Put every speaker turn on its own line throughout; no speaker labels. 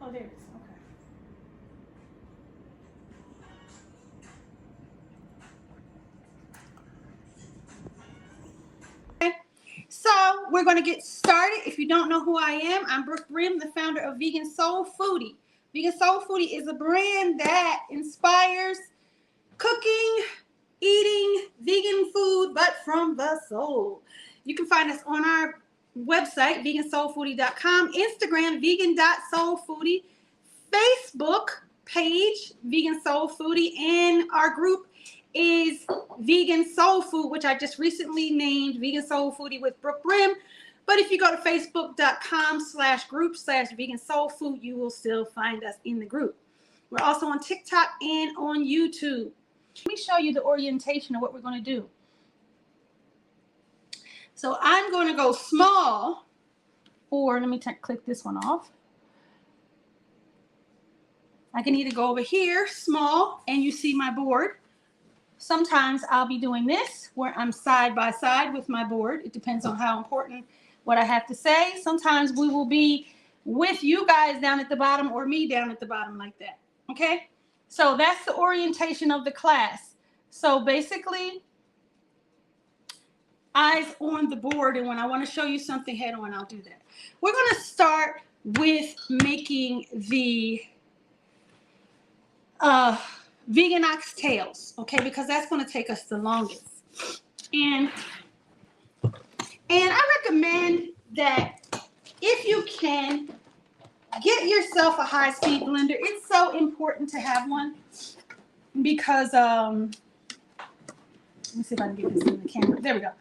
Oh, there it is. Okay. So we're going to get started. If you don't know who I am, I'm Brooke Brimm, the founder of Vegan Soul Foodie. Vegan Soul Foodie is a brand that inspires cooking, eating vegan food, but from the soul. You can find us on our website, vegansoulfoodie.com, Instagram, vegan.soulfoodie, Facebook page, Vegan Soul Foodie, and our group is Vegan Soul Food, which I just recently named Vegan Soul Foodie with Brooke Brimm. But if you go to facebook.com/group/vegan soul food, you will still find us in the group. We're also on TikTok and on YouTube. Let me show you the orientation of what we're going to do. So I'm going to go small, or let me click this one off. I can either go over here, small, and you see my board. Sometimes I'll be doing this where I'm side by side with my board. It depends on how important what I have to say. Sometimes we will be with you guys down at the bottom or me down at the bottom like that. Okay? So that's the orientation of the class. So basically, eyes on the board, and when I want to show you something head on, I'll do that. We're going to start with making the vegan oxtails, okay, because that's going to take us the longest. And I recommend that if you can, get yourself a high-speed blender. It's so important to have one because let me see if I can get this in the camera. There we go.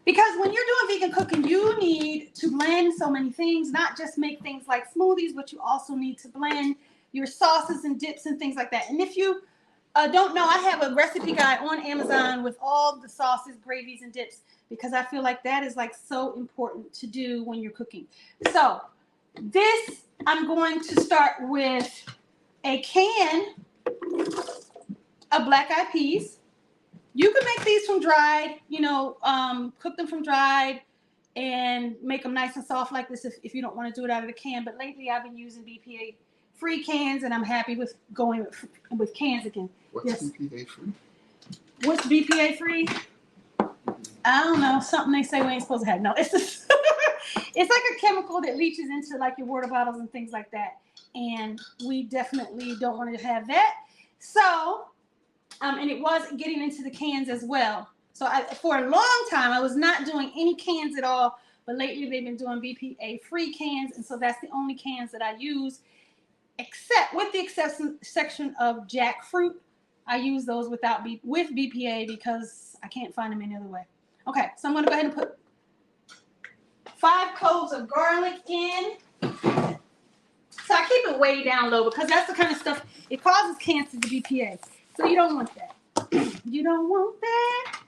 Because when you're doing vegan cooking, you need to blend so many things, not just make things like smoothies, but you also need to blend your sauces and dips and things like that. And if you don't know, I have a recipe guide on Amazon with all the sauces, gravies, and dips, because I feel like that is like so important to do when you're cooking. So this, I'm going to start with a can of black-eyed peas. You can make these from dried, cook them from dried and make them nice and soft like this if you don't want to do it out of the can. But lately I've been using BPA-free cans, and I'm happy with going with cans again.
What's BPA-free?
What's BPA-free? I don't know. Something they say we ain't supposed to have. No, it's just, it's like a chemical that leaches into like your water bottles and things like that. And we definitely don't want to have that. So, and it was getting into the cans as well. So for a long time, I was not doing any cans at all. But lately, they've been doing BPA-free cans. And so that's the only cans that I use, except with the exception of jackfruit. I use those with BPA because I can't find them any other way. Okay, so I'm going to go ahead and put 5 cloves of garlic in. So I keep it way down low because that's the kind of stuff, it causes cancer, the BPA. So you don't want that. You don't want that.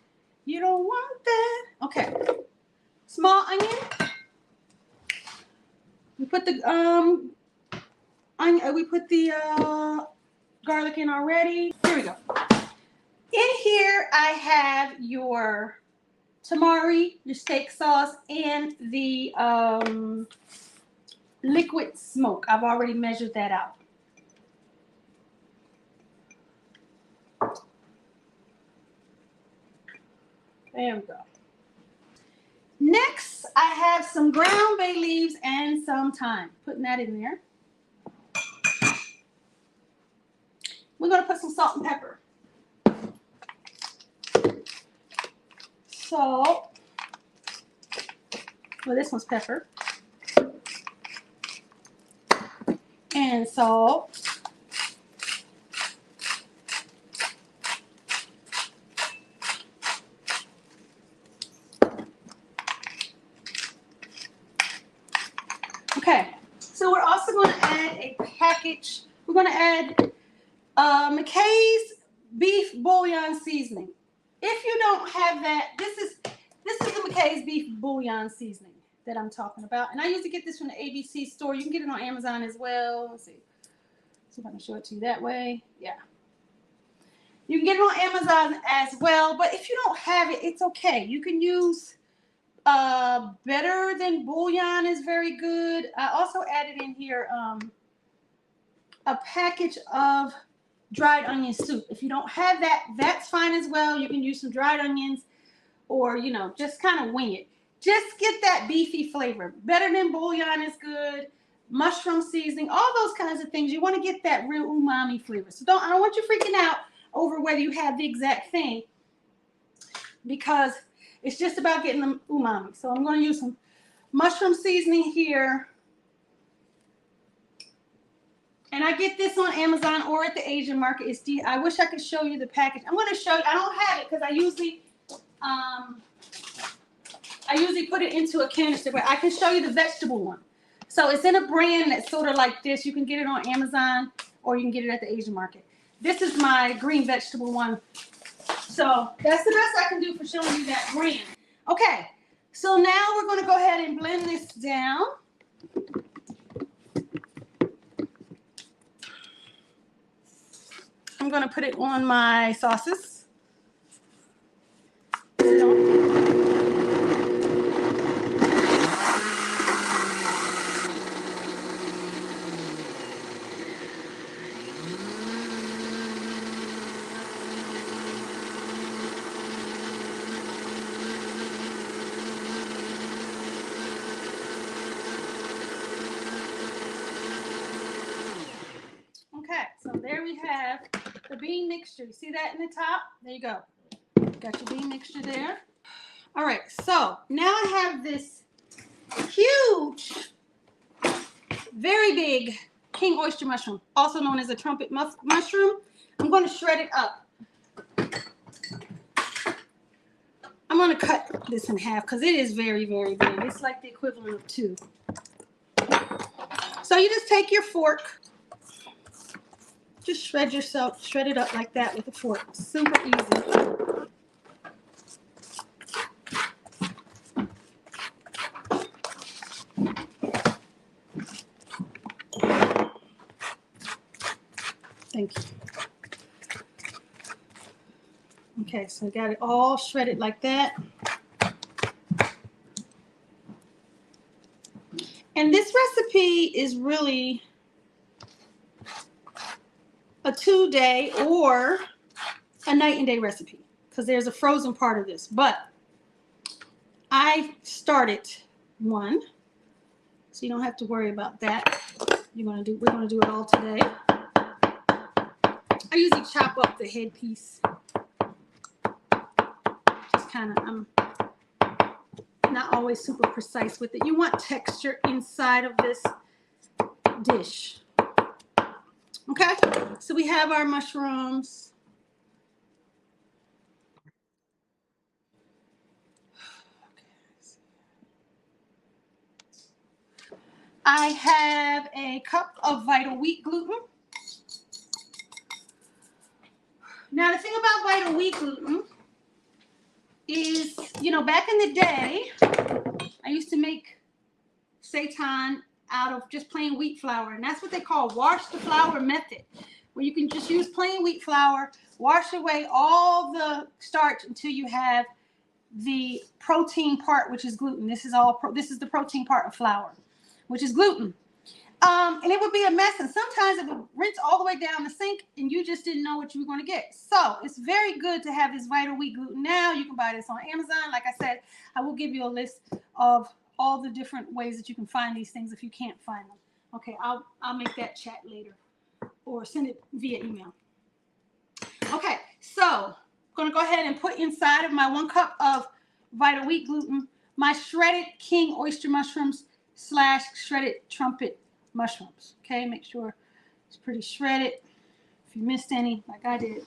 You don't want that. Okay. Small onion. We put the garlic in already. Here we go. In here I have your tamari, your steak sauce, and the liquid smoke. I've already measured that out. There we go. Next, I have some ground bay leaves and some thyme. Putting that in there. We're going to put some salt and pepper. Salt. Well, this one's pepper. And salt. Okay, so we're also going to add a package. We're going to add McKay's beef bouillon seasoning. If you don't have that, this is the McKay's beef bouillon seasoning that I'm talking about. And I used to get this from the ABC store. You can get it on Amazon as well. Let's see if I can show it to you that way. Yeah. You can get it on Amazon as well. But if you don't have it, it's okay. You can use better than bouillon is very good. I also added in here a package of dried onion soup. If you don't have that, that's fine as well. You can use some dried onions or, you know, just kind of wing it. Just get that beefy flavor. Better than bouillon is good. Mushroom seasoning, all those kinds of things. You want to get that real umami flavor. So I don't want you freaking out over whether you have the exact thing, because it's just about getting the umami. So I'm going to use some mushroom seasoning here. And I get this on Amazon or at the Asian market. I wish I could show you the package. I'm going to show you. I don't have it because I usually put it into a canister, but I can show you the vegetable one. So it's in a brand that's sort of like this. You can get it on Amazon or you can get it at the Asian market. This is my green vegetable one. So that's the best I can do for showing you that brand. Okay, so now we're going to go ahead and blend this down. I'm going to put it on my sauces. Okay, so there we have the bean mixture. You see that in the top? There you go. Got your bean mixture there. All right, so now I have this huge, very big king oyster mushroom, also known as a trumpet mushroom. I'm going to shred it up. I'm going to cut this in half because it is very, very big. It's like the equivalent of 2. So you just take your fork. Just shred it up like that with a fork. Super easy. Thank you. Okay, so I got it all shredded like that. And this recipe is really a 2-day or a night and day recipe because there's a frozen part of this. But I started one, so you don't have to worry about that. We're gonna do it all today. I usually chop up the head piece. Just kind of, I'm not always super precise with it. You want texture inside of this dish. Okay, so we have our mushrooms. I have a cup of vital wheat gluten. Now, the thing about vital wheat gluten is, you know, back in the day, I used to make seitan out of just plain wheat flour, and that's what they call wash the flour method, where you can just use plain wheat flour, wash away all the starch until you have the protein part, which is gluten. This is the protein part of flour, which is gluten. And it would be a mess, and sometimes it would rinse all the way down the sink, and you just didn't know what you were going to get. So it's very good to have this vital wheat gluten now. You can buy this on Amazon. Like I said, I will give you a list of all the different ways that you can find these things if you can't find them. Okay, I'll make that chat later or send it via email. Okay, so I'm going to go ahead and put inside of my 1 cup of vital wheat gluten my shredded king oyster mushrooms / shredded trumpet mushrooms. Okay, make sure it's pretty shredded. If you missed any, like I did.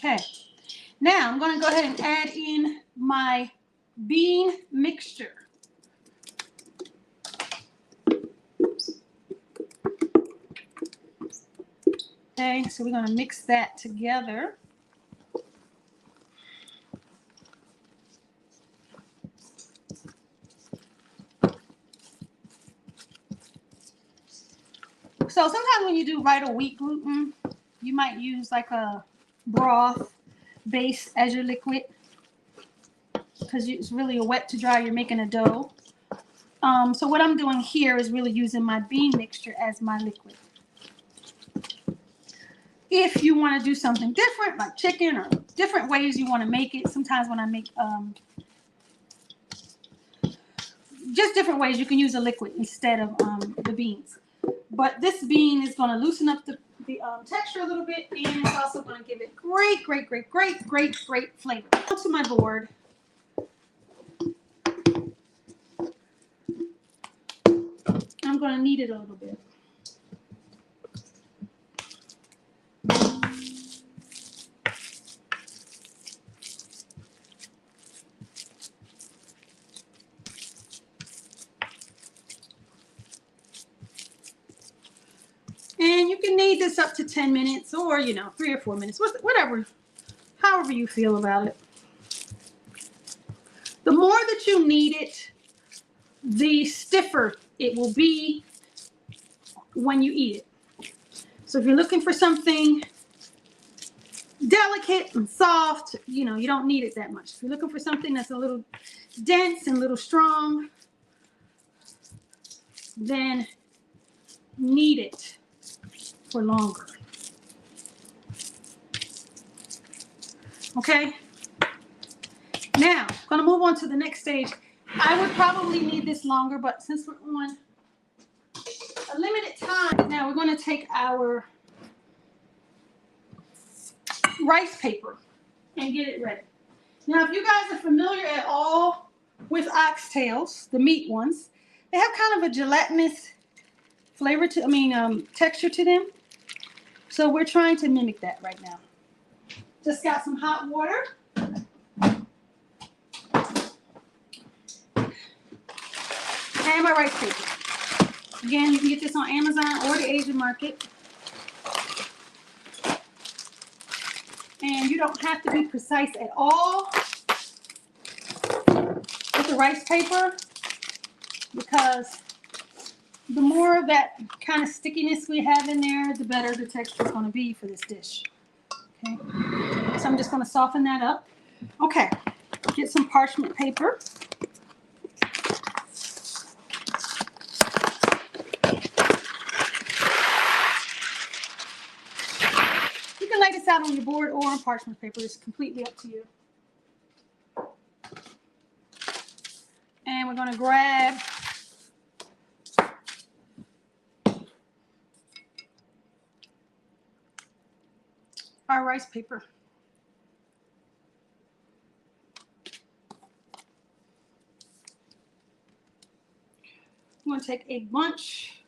Okay, now I'm going to go ahead and add in my bean mixture. Okay, so we're going to mix that together. So sometimes when you do vital wheat gluten, you might use like a broth base as your liquid. because it's really a wet to dry. You're making a dough. So what I'm doing here is really using my bean mixture as my liquid. If you want to do something different, like chicken or different ways you want to make it, sometimes when I make just different ways, you can use a liquid instead of the beans. But this bean is going to loosen up the texture a little bit, and it's also going to give it great flavor. Onto my board. I'm going to knead it a little bit. And you can knead this up to 10 minutes or, 3 or 4 minutes, whatever, however you feel about it. The more that you knead it, the stiffer it will be when you eat it. So if you're looking for something delicate and soft, you don't need it that much. If you're looking for something that's a little dense and a little strong, then knead it for longer. Okay? Now, I'm going to move on to the next stage. I would probably need this longer, but since we're on a limited time, now we're going to take our rice paper and get it ready. Now, if you guys are familiar at all with oxtails, the meat ones, they have kind of a gelatinous flavor texture to them. So we're trying to mimic that right now. Just got some hot water. And my rice paper. Again, you can get this on Amazon or the Asian market. And you don't have to be precise at all with the rice paper, because the more of that kind of stickiness we have in there, the better the texture is going to be for this dish. Okay, so I'm just going to soften that up. Okay, get some parchment paper. You can lay this out on your board or on parchment paper. It's completely up to you. And we're going to grab our rice paper. I'm going to take a bunch,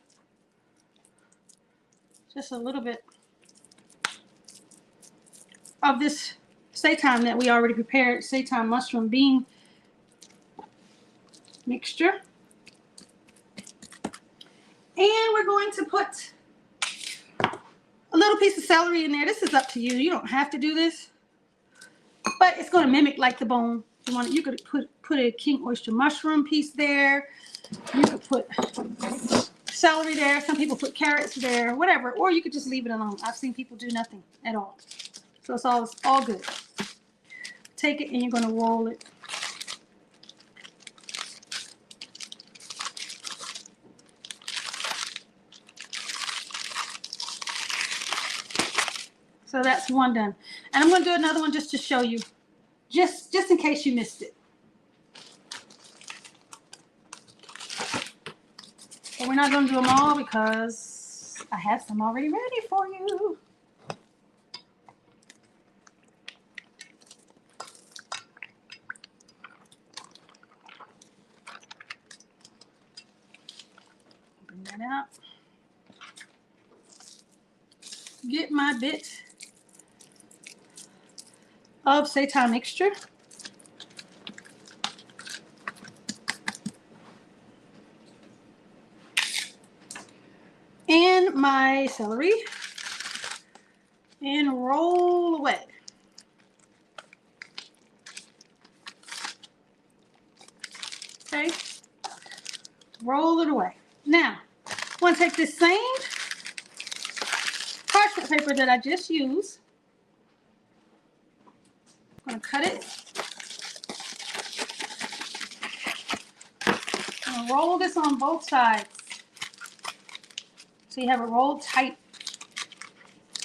just a little bit of this seitan that we already prepared, seitan mushroom bean mixture. And we're going to put a little piece of celery in there. This is up to you. You don't have to do this, but it's going to mimic like the bone. You could put a king oyster mushroom piece there. You could put celery there. Some people put carrots there, whatever. Or you could just leave it alone. I've seen people do nothing at all. So it's all good. Take it and you're going to roll it. So that's one done. And I'm going to do another one just to show you, just in case you missed it. But we're not going to do them all because I have some already ready for you. Bring that out. Get my bit of seitan mixture. And my celery. And roll away. Okay. Roll it away. Now, I want to take this same parchment paper that I just used. I'm going to cut it going to roll this on both sides. So you have it rolled tight.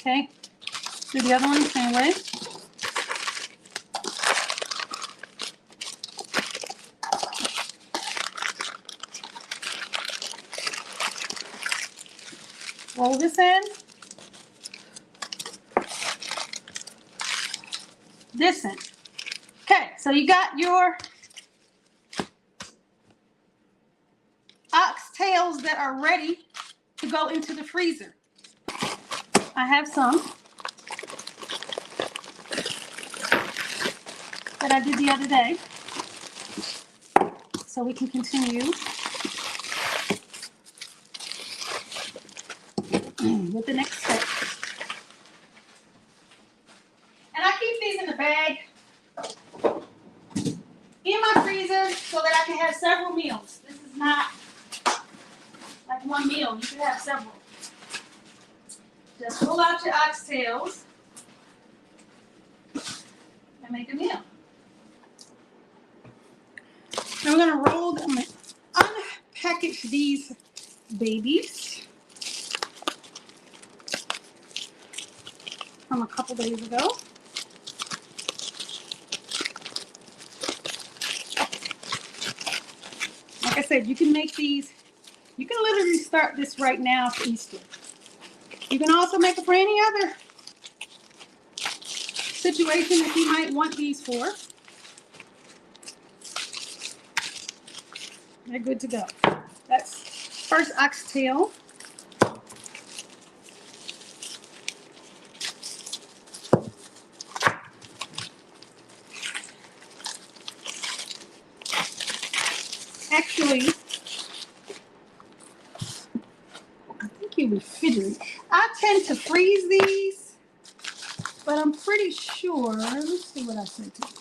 Okay. Do the other one the same way. Roll this in. This in. Okay, so you got your oxtails that are ready to go into the freezer. I have some that I did the other day, so we can continue with the next step. And I keep these in the bag in my freezer so that I can have several meals. This is not like one meal. You can have several. Just pull out your oxtails and make a meal. Now we're going to roll them, unpackage these babies from a couple days ago. Like I said, you can make these, you can literally start this right now for Easter. You can also make it for any other situation that you might want these for. They're good to go. That's first oxtail. Actually, I think you refrigerate. I tend to freeze these, but I'm pretty sure. Let me see what I said to you.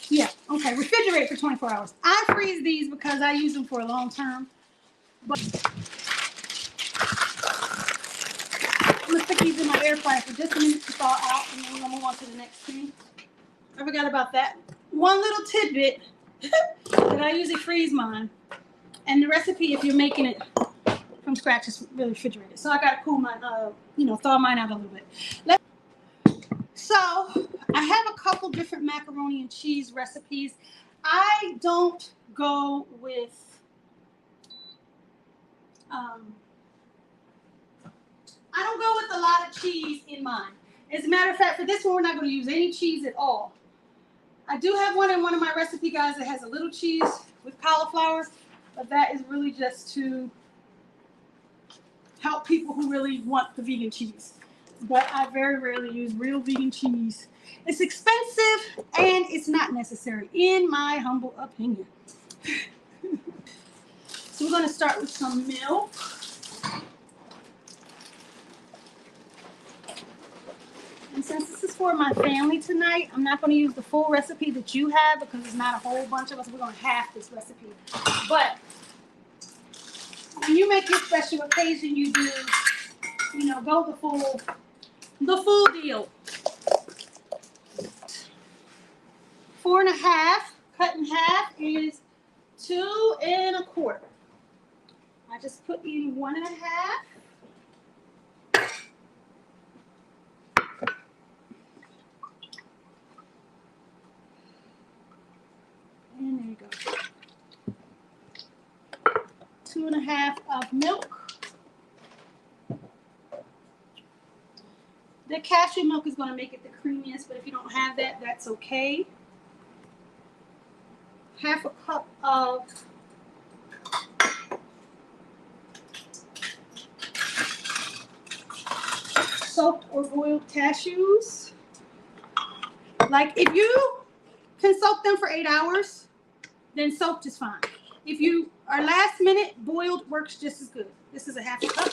Yeah, okay, refrigerate for 24 hours. I freeze these because I use them for a long term. But I'm gonna stick these in my air fryer for just a minute to thaw out, and then we're gonna move on to the next thing. I forgot about that. One little tidbit that I usually freeze mine, and the recipe, if you're making it from scratch, is really refrigerated. So I gotta cool mine, thaw mine out a little bit. So I have a couple different macaroni and cheese recipes. I don't go with a lot of cheese in mine. As a matter of fact, for this one, we're not going to use any cheese at all. I do have one in one of my recipe guides that has a little cheese with cauliflower, but that is really just to help people who really want the vegan cheese. But I very rarely use real vegan cheese. It's expensive and it's not necessary, in my humble opinion. So we're going to start with some milk. And since this is for my family tonight, I'm not going to use the full recipe that you have because there's not a whole bunch of us. We're going to half this recipe. But when you make your special occasion, you do, go the full deal. 4 1/2 cut in half is 2 1/4. I just put in 1 1/2. And there you go. 2 1/2 of milk. The cashew milk is going to make it the creamiest, but if you don't have that, that's okay. 1/2 cup of soaked or boiled cashews. Like, if you can soak them for 8 hours, then soaked is fine. If you are last minute, boiled works just as good. This is a 1/2 cup.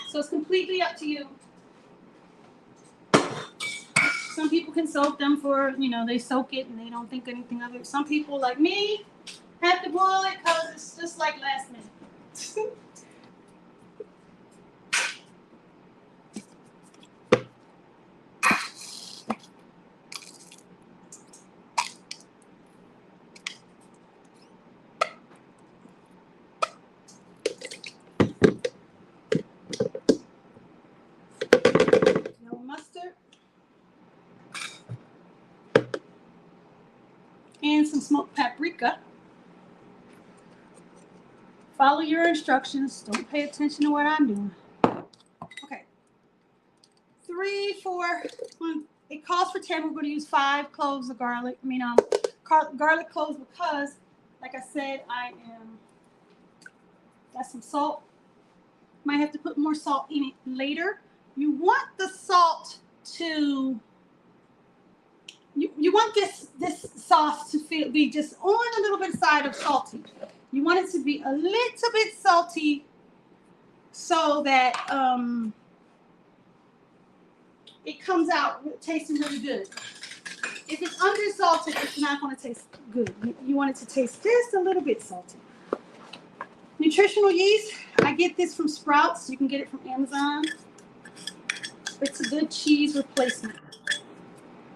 So it's completely up to you. Some people can soak them for, they soak it and they don't think anything of it. Some people, like me, have to boil it because it's just like last minute. paprika. Follow your instructions. Don't pay attention to what I'm doing. Okay. 3, 4. It calls for 10. We're going to use 5 cloves of garlic. Garlic cloves because, like I said, that's some salt. Might have to put more salt in it later. You want the salt to, you want this sauce to be just on a little bit side of salty. You want it to be a little bit salty so that it comes out tasting really good. If it's undersalted, it's not going to taste good. You want it to taste just a little bit salty. Nutritional yeast, I get this from Sprouts. You can get it from Amazon. It's a good cheese replacement.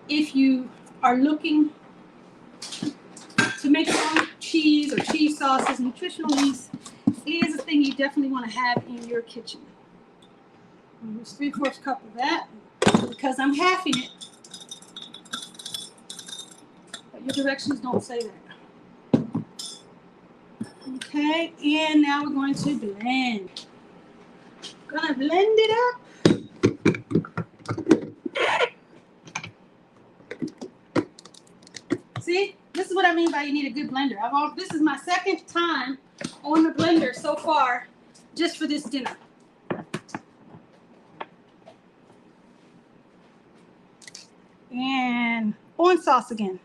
If you are looking to make your own cheese or cheese sauces, nutritional yeast is a thing you definitely want to have in your kitchen. Use 3/4 cup of that because I'm halving it. But your directions don't say that. Okay, and now we're going to blend. Gonna blend it up. See, this is what I mean by you need a good blender. This is my second time on the blender so far, just for this dinner. And on sauce again.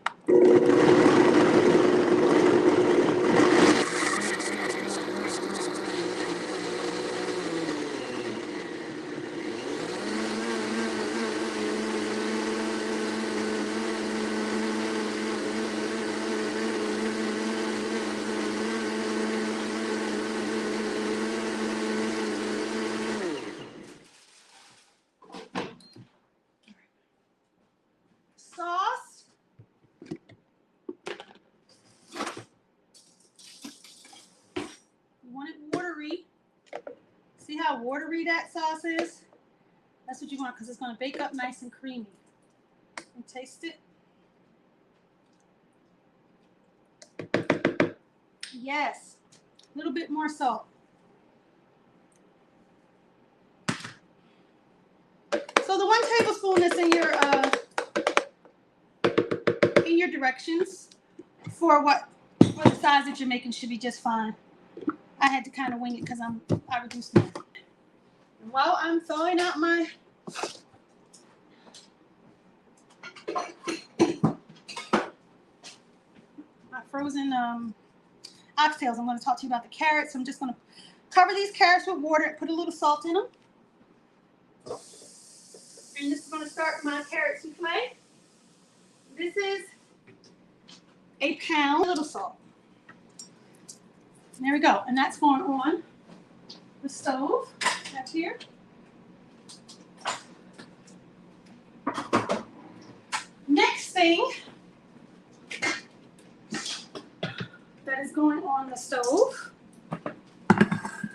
Sauce. You want it watery. See how watery that sauce is? That's what you want because it's going to bake up nice and creamy. And taste it. Yes. A little bit more salt. So the 1 tablespoon that's in your directions for the size that you're making should be just fine. I had to kind of wing it because I reduced mine. And while I'm thawing out my frozen oxtails, I'm going to talk to you about the carrots. I'm just going to cover these carrots with water and put a little salt in them. And this is going to start my carrot soufflé. This is a pound, a little salt. There we go. And that's going on the stove. That's here. Next thing that is going on the stove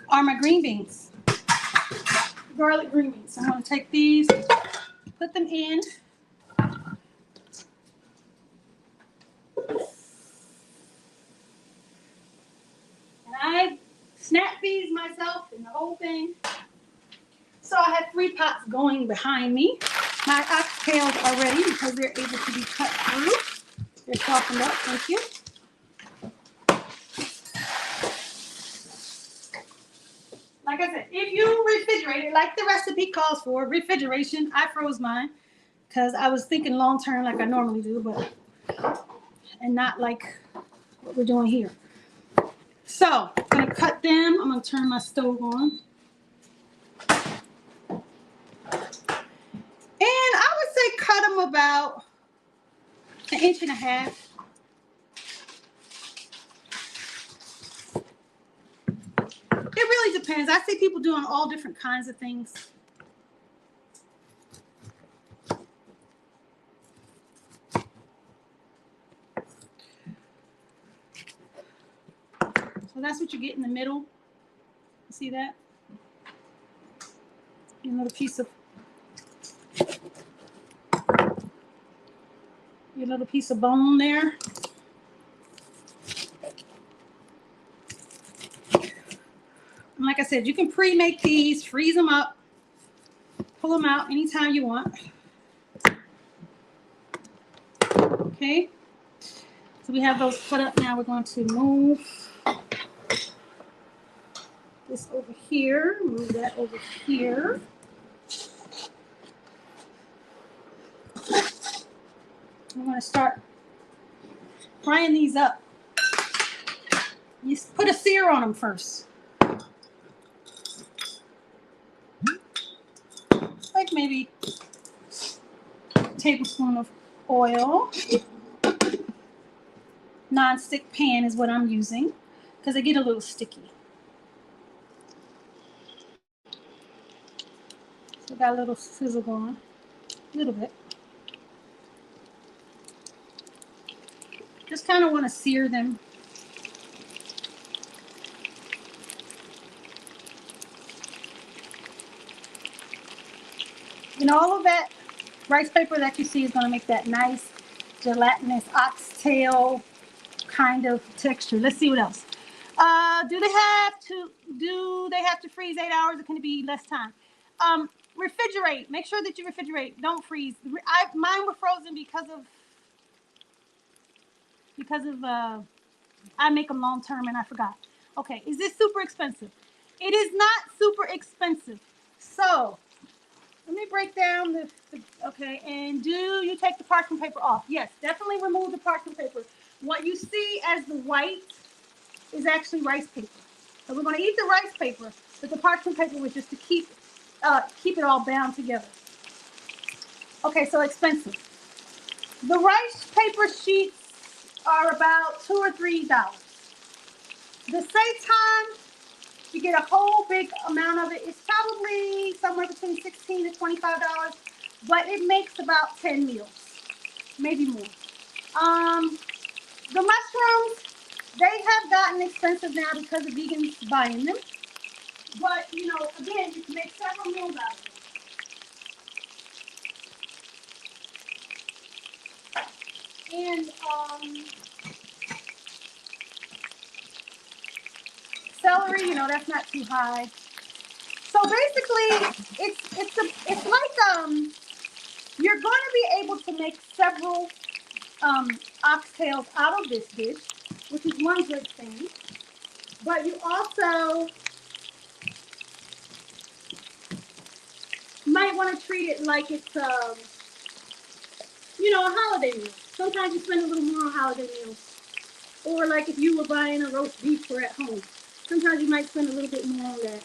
are my green beans. Garlic green beans. I'm going to take these, put them in. And I snap these myself and the whole thing. So I have 3 pots going behind me. My oxtails are ready because they're able to be cut through. They're softened up. Thank you. Like I said, if you refrigerate it, like the recipe calls for, refrigeration, I froze mine because I was thinking long term like I normally do, and not like what we're doing here. So I'm going to cut them. I'm going to turn my stove on. And I would say cut them about 1.5 inches. It really depends. I see people doing all different kinds of things. So that's what you get in the middle. You see that? A little piece of your little piece of bone there. said, you can pre-make these, freeze them up, pull them out anytime you want. Okay. So we have those cut up now. We're going to move this over here, move that over here. I'm going to start frying these up. You put a sear on them first. Like maybe a tablespoon of oil. Non-stick pan is what I'm using because they get a little sticky. So got a little sizzle going, a little bit. Just kind of want to sear them. And all of that rice paper that you see is going to make that nice gelatinous oxtail kind of texture. Let's see what else. Do they have to freeze 8 hours, or can it be less time? Refrigerate. Make sure that you refrigerate. Don't freeze. Mine were frozen because of I make them long term and I forgot. Okay, is this super expensive? It is not super expensive. So let me break down the okay. And do you take the parchment paper off? Yes, definitely remove the parchment paper. What you see as the white is actually rice paper. So we're going to eat the rice paper, but the parchment paper was just to keep it all bound together. Okay, so expensive. The rice paper sheets are about $2 or $3. The seitan, you get a whole big amount of it. It's probably somewhere between $16 to $25, but it makes about 10 meals, maybe more. The mushrooms, they have gotten expensive now because of vegans buying them. But, you know, again, you can make several meals out of it. And celery, you know, that's not too high. So basically, it's like you're going to be able to make several oxtails out of this dish, which is one good thing. But you also might want to treat it like it's you know, a holiday meal. Sometimes you spend a little more on holiday meals. Or like if you were buying a roast beef for at home. Sometimes you might spend a little bit more on that.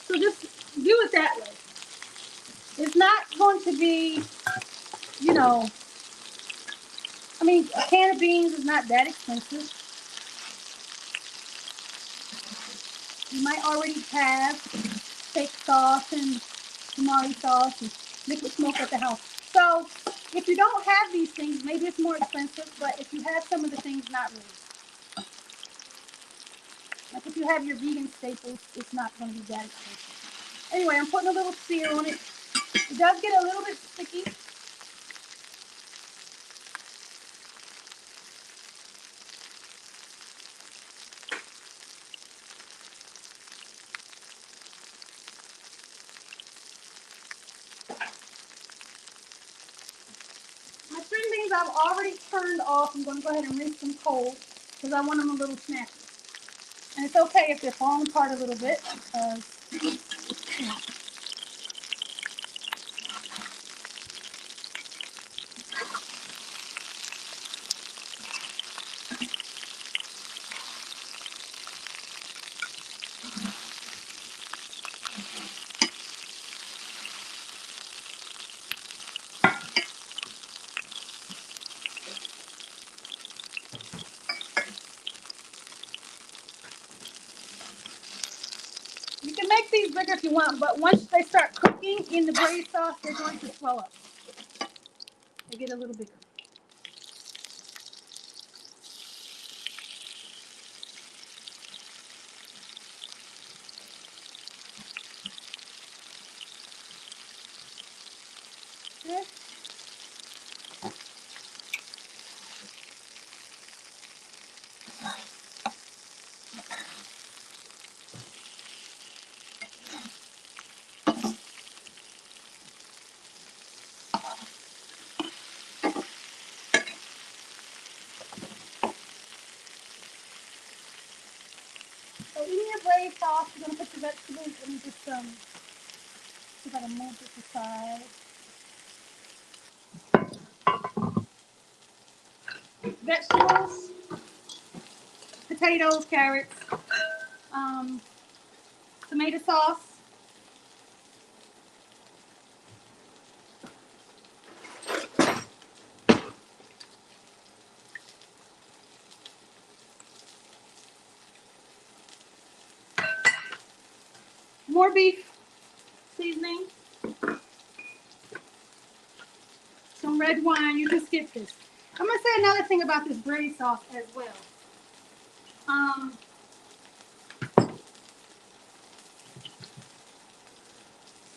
So just do it that way. It's not going to be, you know, I mean, a can of beans is not that expensive. You might already have steak sauce and tamari sauce and liquid smoke at the house. So if you don't have these things, maybe it's more expensive, but if you have some of the things, not really. Like if you have your vegan staples, it's not going to be that expensive. Anyway, I'm putting a little sear on it. It does get a little bit sticky. My string beans I've already turned off. I'm going to go ahead and rinse them cold because I want them a little snappy. And it's okay if they're falling apart a little bit because, you know. You can make these bigger if you want, but once they start cooking in the braised sauce, they're going to swell up. They get a little bigger. Okay. braised sauce. We're gonna put the vegetables. Let me just see if I can move this aside. Vegetables, potatoes, carrots, tomato sauce, more beef seasoning, some red wine. You can skip this. I'm gonna say another thing about this braised sauce as well.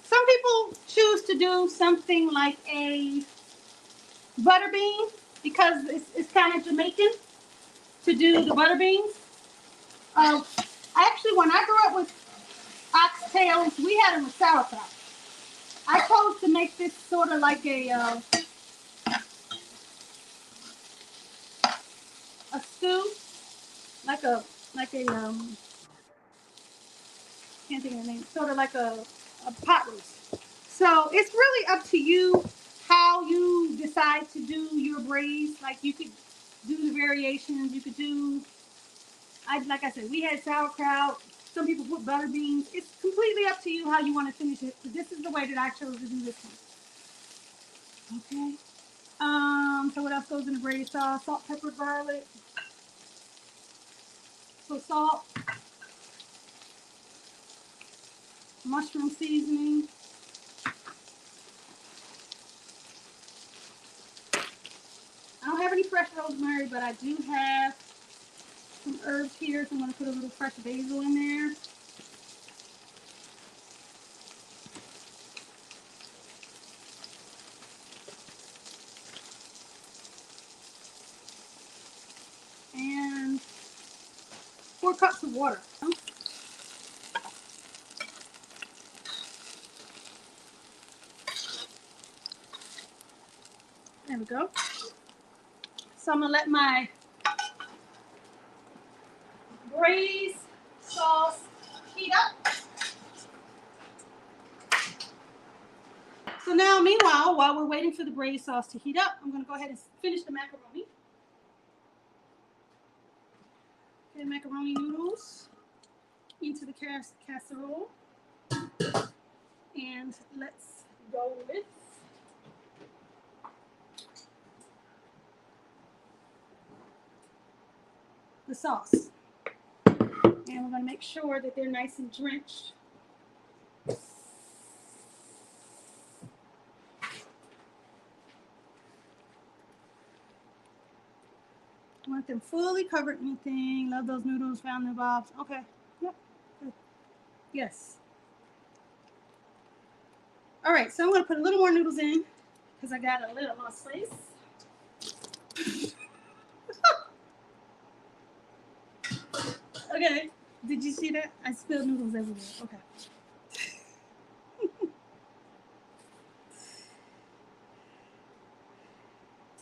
Some people choose to do something like a butter bean because it's kind of Jamaican to do the butter beans. Actually, when I grew up with oxtails, we had them with sauerkraut. I chose to make this sort of like a stew, like a can't think of the name, sort of like a pot roast. So it's really up to you how you decide to do your braise. Like you could do the variations. You could do, like I said, we had sauerkraut. Some people put butter beans. It's completely up to you how you want to finish it. But this is the way that I chose to do this one. Okay. So what else goes in the braised sauce? Salt, pepper, garlic. So salt, mushroom seasoning. I don't have any fresh rosemary, but I do have some herbs here, so I'm going to put a little fresh basil in there. And 4 cups of water. There we go. So I'm going to let my braised sauce heat up. So now, meanwhile, while we're waiting for the braised sauce to heat up, I'm going to go ahead and finish the macaroni. Okay, macaroni noodles into the casserole. And let's go with the sauce. And we're going to make sure that they're nice and drenched. I want them fully covered in anything. Love those noodles, found the bobs. Okay. Yep. Good. Yes. All right, so I'm going to put a little more noodles in because I got a little more space. Okay. Did you see that? I spilled noodles everywhere. Okay.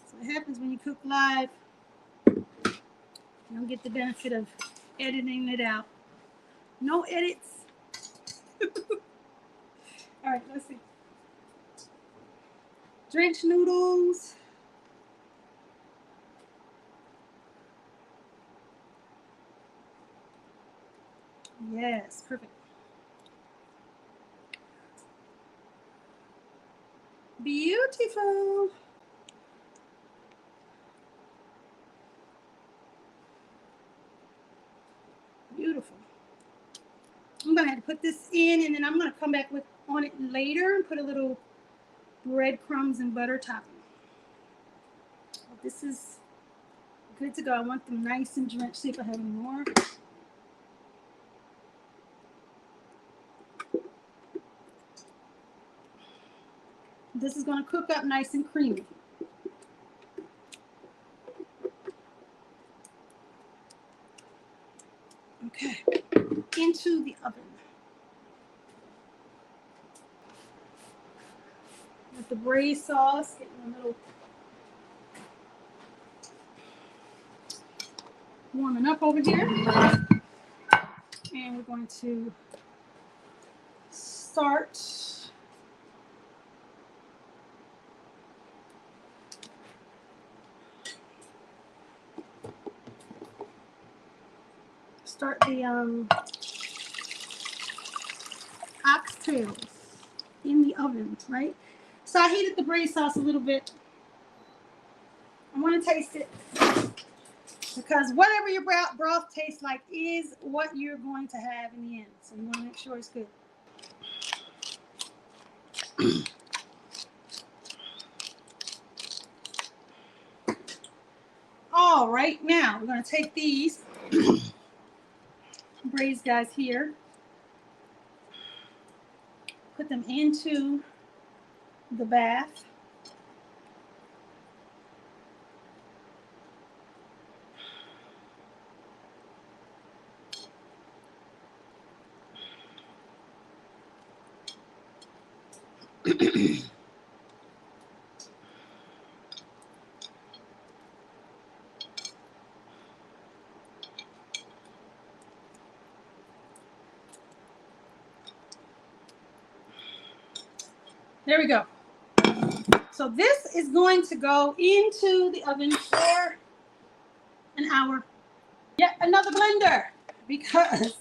So what happens when you cook live, you don't get the benefit of editing it out. No edits. All right, let's see. Drenched noodles. Yes, perfect. Beautiful. Beautiful. I'm going to have to put this in, and then I'm going to come back on it later and put a little breadcrumbs and butter topping. This is good to go. I want them nice and drenched. See if I have any more. This is going to cook up nice and creamy. Okay, into the oven. With the braised sauce, getting a little warming up over here. And we're going to start the oxtails in the oven, right? So I heated the braised sauce a little bit. I want to taste it because whatever your broth tastes like is what you're going to have in the end. So you want to make sure it's good. All right, now we're going to take these braised guys here, put them into the bath. There we go. So this is going to go into the oven for an hour. Yet another blender because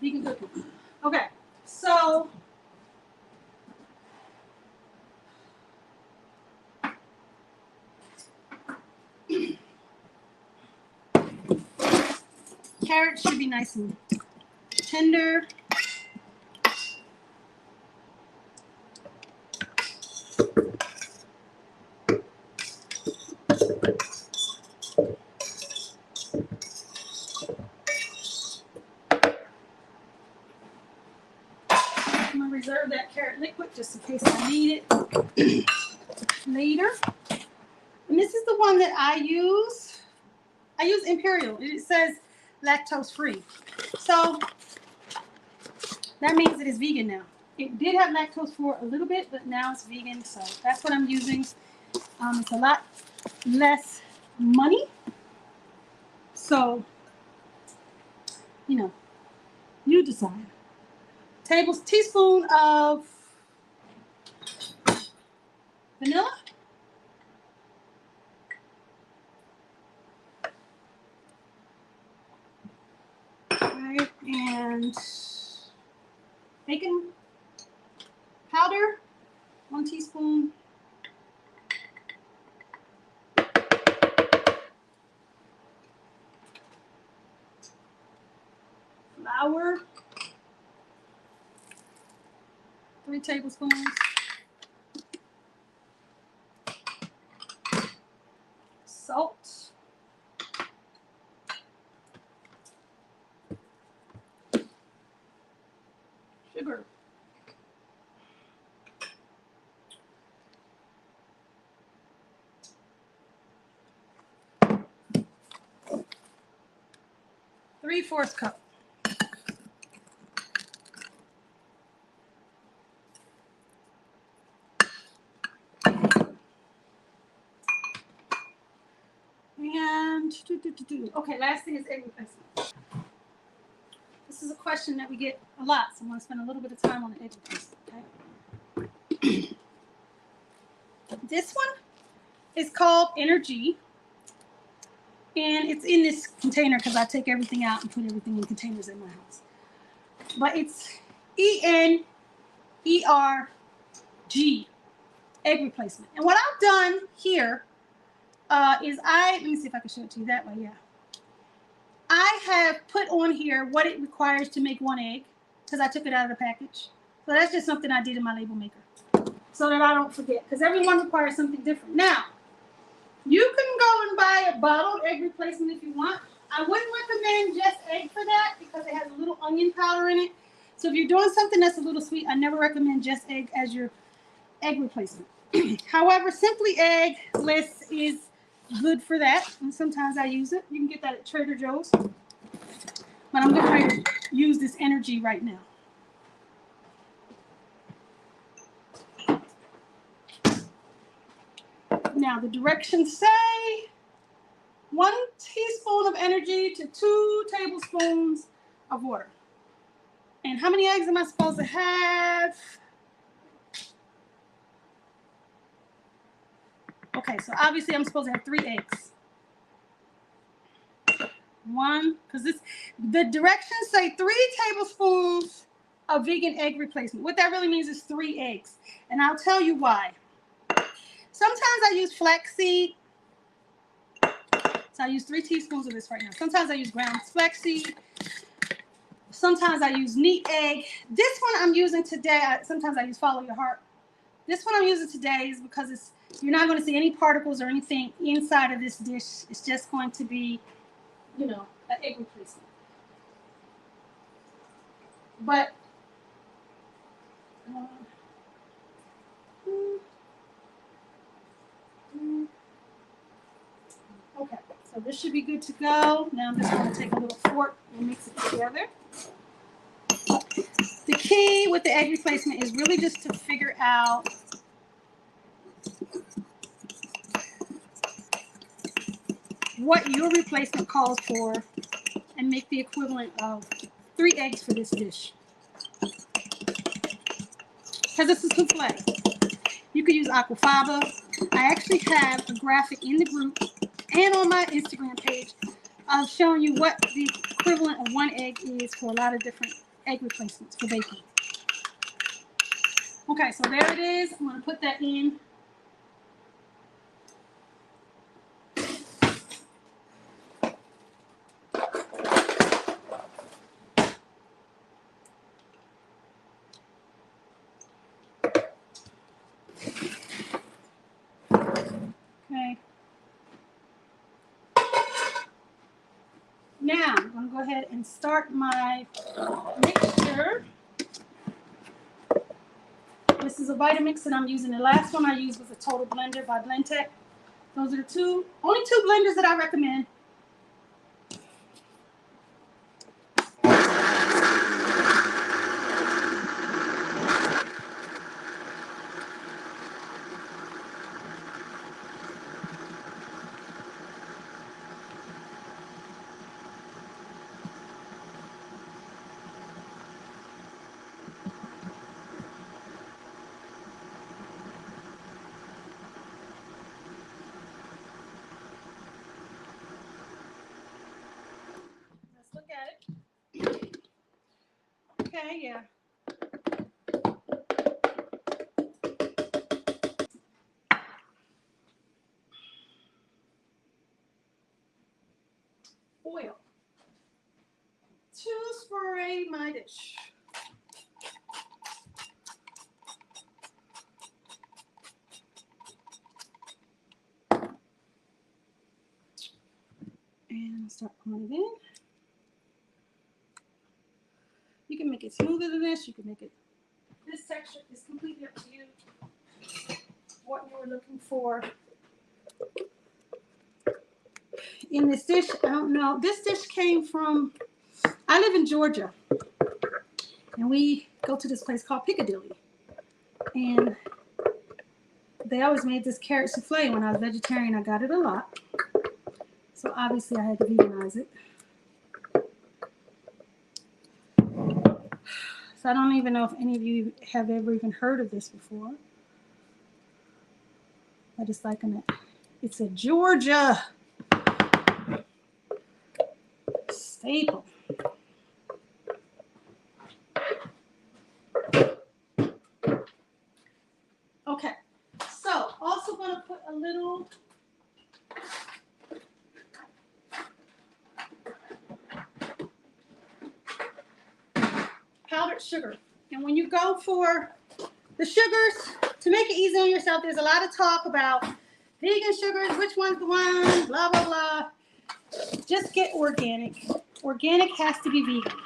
vegan cooking. Okay, so carrots should be nice and tender. I'm gonna reserve that carrot liquid just in case I need it later. And this is the one that I use. I use Imperial. It says lactose free. So that means it is vegan now. It did have lactose for a little bit, but now it's vegan. So that's what I'm using. It's a lot less money. So, you know, you decide. Teaspoon of vanilla. Right, and baking powder, 1 teaspoon. Flour, 3 tablespoons. Salt. Sugar. Three-fourths cup. And okay, last thing is egg replacement. This is a question that we get a lot, so I'm going to spend a little bit of time on the egg replacement. Okay. This one is called Energy, and it's in this container because I take everything out and put everything in containers in my house. But it's ENERG, egg replacement. And what I've done here is let me see if I can show it to you that way. Yeah. I have put on here what it requires to make 1 egg because I took it out of the package. So that's just something I did in my label maker so that I don't forget, because everyone requires something different. Now, you can go and buy a bottled egg replacement if you want. I wouldn't recommend just egg for that because it has a little onion powder in it. So if you're doing something that's a little sweet, I never recommend just egg as your egg replacement. However, Simply Eggless is good for that, and sometimes I use it. You can get that at Trader Joe's, but I'm going to use this Energy right now. Now the directions say 1 teaspoon of Energy to 2 tablespoons of water. And how many eggs am I supposed to have? Okay, so obviously I'm supposed to have 3 eggs. 1, because the directions say 3 tablespoons of vegan egg replacement. What that really means is 3 eggs. And I'll tell you why. Sometimes I use flaxseed. So I use 3 teaspoons of this right now. Sometimes I use ground flaxseed. Sometimes I use neat egg. This one I'm using today. Sometimes I use follow your heart. This one I'm using today is because you're not going to see any particles or anything inside of this dish. It's just going to be, you know, an egg replacement. But okay, so this should be good to go. Now I'm just going to take a little fork and mix it together. The key with the egg replacement is really just to figure out what your replacement calls for and make the equivalent of 3 eggs for this dish. Because it's a souffle. You could use aquafaba. I actually have a graphic in the group and on my Instagram page of showing you what the equivalent of 1 egg is for a lot of different egg replacements for baking. Okay, so there it is. I'm going to put that in. Okay. Now, I'm going to go ahead and start my mixture. This is a Vitamix that I'm using. The last one I used was a Total Blender by Blendtec. Those are the only two blenders that I recommend. Let's look at it. Okay, yeah. Oil to spray my dish. And start pouring it in. You can make it smoother than this. You can make it this texture. Is completely up to you. What you were looking for in this dish. I don't know. This dish came from, I live in Georgia, and we go to this place called Piccadilly, and they always made this carrot souffle. When I was vegetarian, I got it a lot, so obviously I had to veganize it. So I don't even know if any of you have ever even heard of this before, but it's like it's a Georgia staple. Okay, so also going to put a little powdered sugar. And when you go for the sugars, to make it easy on yourself, there's a lot of talk about vegan sugars, which one's the one, blah, blah, blah. Just get organic. Organic has to be vegan.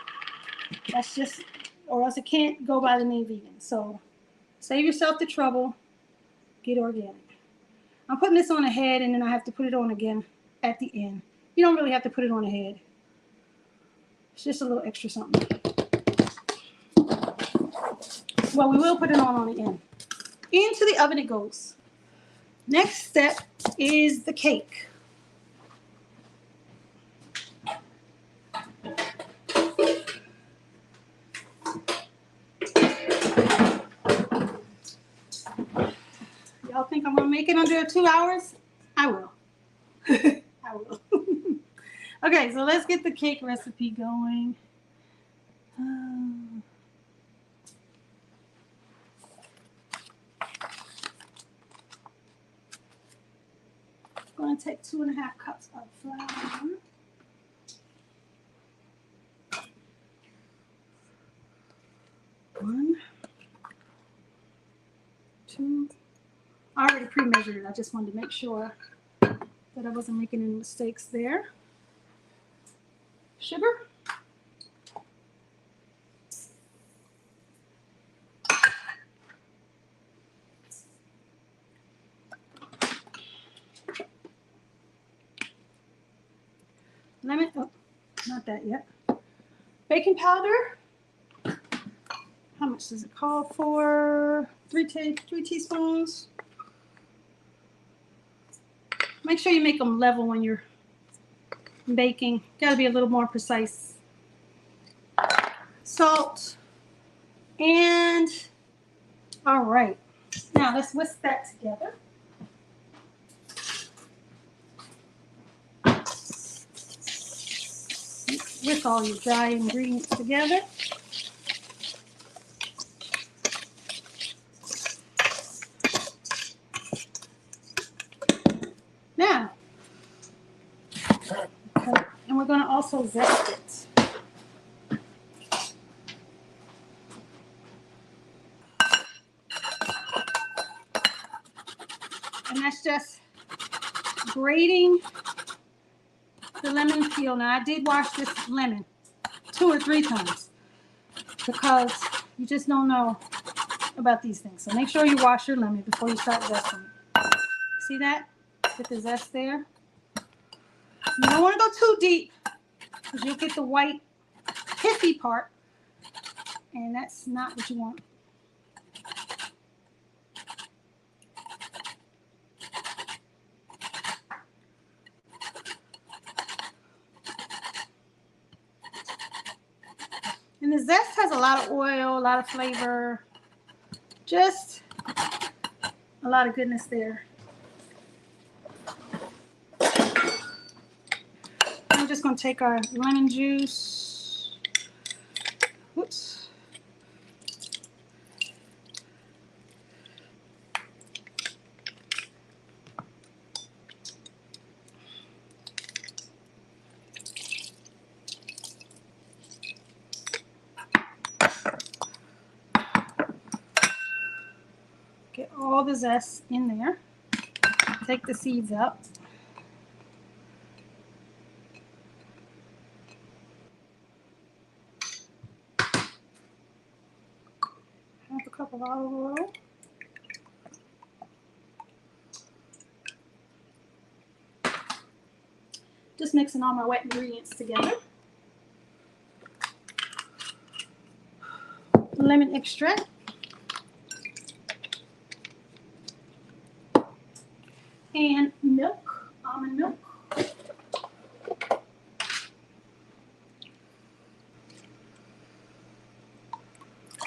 That's just, or else it can't go by the name vegan. So save yourself the trouble, get organic. I'm putting this on ahead, and then I have to put it on again at the end. You don't really have to put it on ahead. It's just a little extra something. Well, we will put it on the end. Into the oven it goes. Next step is the cake. Y'all think I'm gonna make it under 2 hours? I will. I will. Okay, so let's get the cake recipe going. I'm going to take 2.5 cups of flour. 1, 2. I already pre-measured it. I just wanted to make sure that I wasn't making any mistakes there. Sugar. Lemon. Oh, not that yet. Baking powder. How much does it call for? 3 teaspoons. Make sure you make them level when you're baking. Got to be a little more precise. Salt. And all right. Now let's whisk that together. With all your dry ingredients together. Now, okay, and we're going to also zest it. And that's just grating the lemon peel. Now, I did wash this lemon 2 or 3 times because you just don't know about these things. So make sure you wash your lemon before you start zesting it. See that? Get the zest there. You don't want to go too deep because you'll get the white pithy part, and that's not what you want. And the zest has a lot of oil, a lot of flavor, just a lot of goodness there. I'm just going to take our lemon juice. Whoops. Get all the zest in there. Take the seeds out. Half a cup of olive oil. Just mixing all my wet ingredients together. Lemon extract. And milk, almond milk.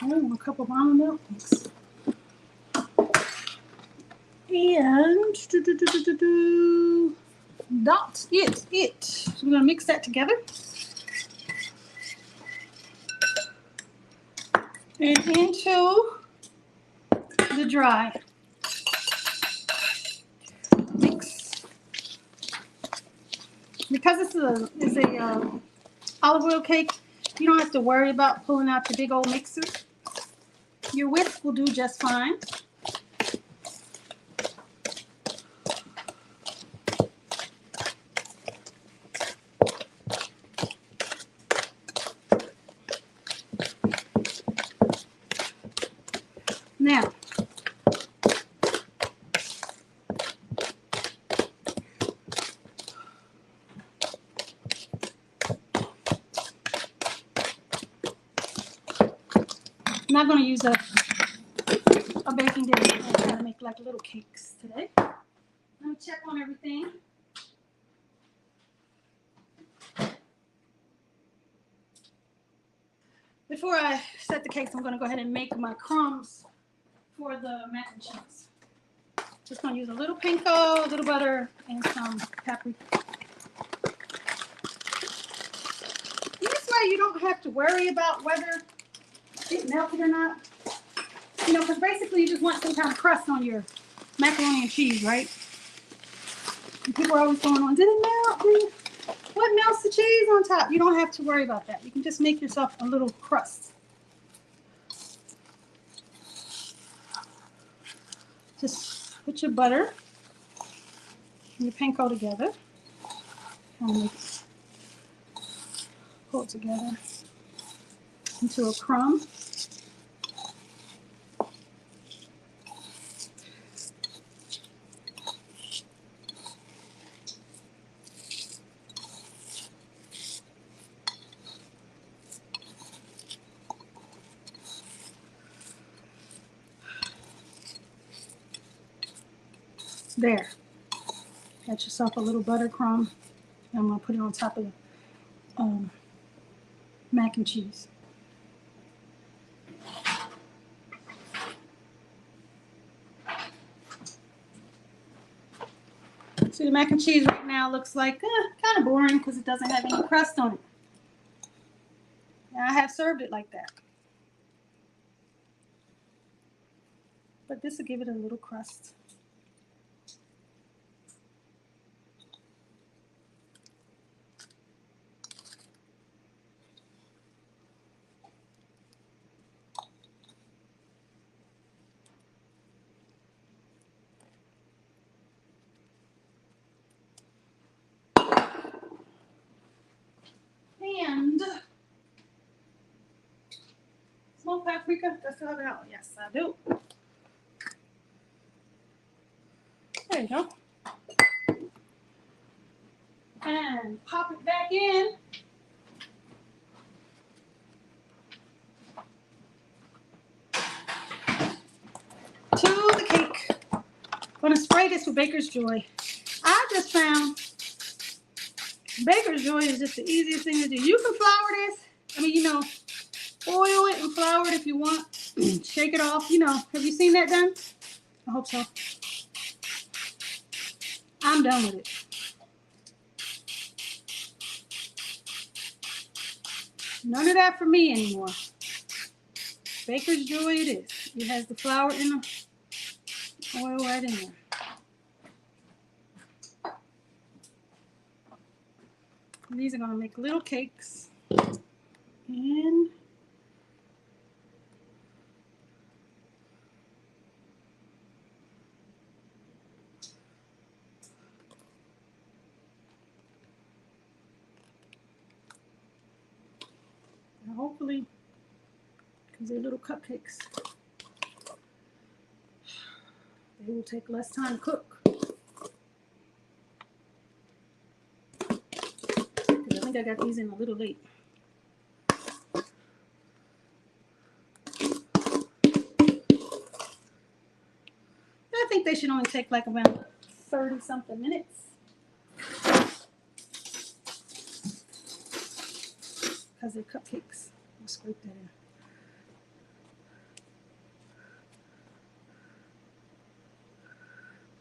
Oh, a cup of almond milk. And that's it. So we're going to mix that together. And into the dry mix. Because this is a olive oil cake, you don't have to worry about pulling out your big old mixer. Your whisk will do just fine. Now, I'm not going to use a baking dish. I'm going to make like little cakes today. Let me check on everything. Before I set the cakes, I'm going to go ahead and make my crumbs for the mac and cheese. Just gonna use a little panko, a little butter, and some paprika. This way you don't have to worry about whether it melted or not. You know, because basically you just want some kind of crust on your macaroni and cheese, right? And people are always going on, did it melt? What melts the cheese on top? You don't have to worry about that. You can just make yourself a little crust. Just put your butter and your panko together. And pull it together into a crumb. There. Got yourself a little butter crumb. I'm going to put it on top of the mac and cheese. See, the mac and cheese right now looks like kind of boring because it doesn't have any crust on it. And I have served it like that. But this will give it a little crust. And smoked paprika. Does it have it out? Yes, I do. There you go. And pop it back in. To the cake. I'm gonna spray this with Baker's Joy. I just found Baker's Joy is just the easiest thing to do. You can flour this. I mean, you know, oil it and flour it if you want. Shake it off. You know, have you seen that done? I hope so. I'm done with it. None of that for me anymore. Baker's Joy it is. It has the flour and the oil right in there. And these are going to make little cakes. And hopefully, because they're little cupcakes, they will take less time to cook. I think I got these in a little late. I think they should only take like around 30-something minutes. Because they're cupcakes. I'll scrape that in.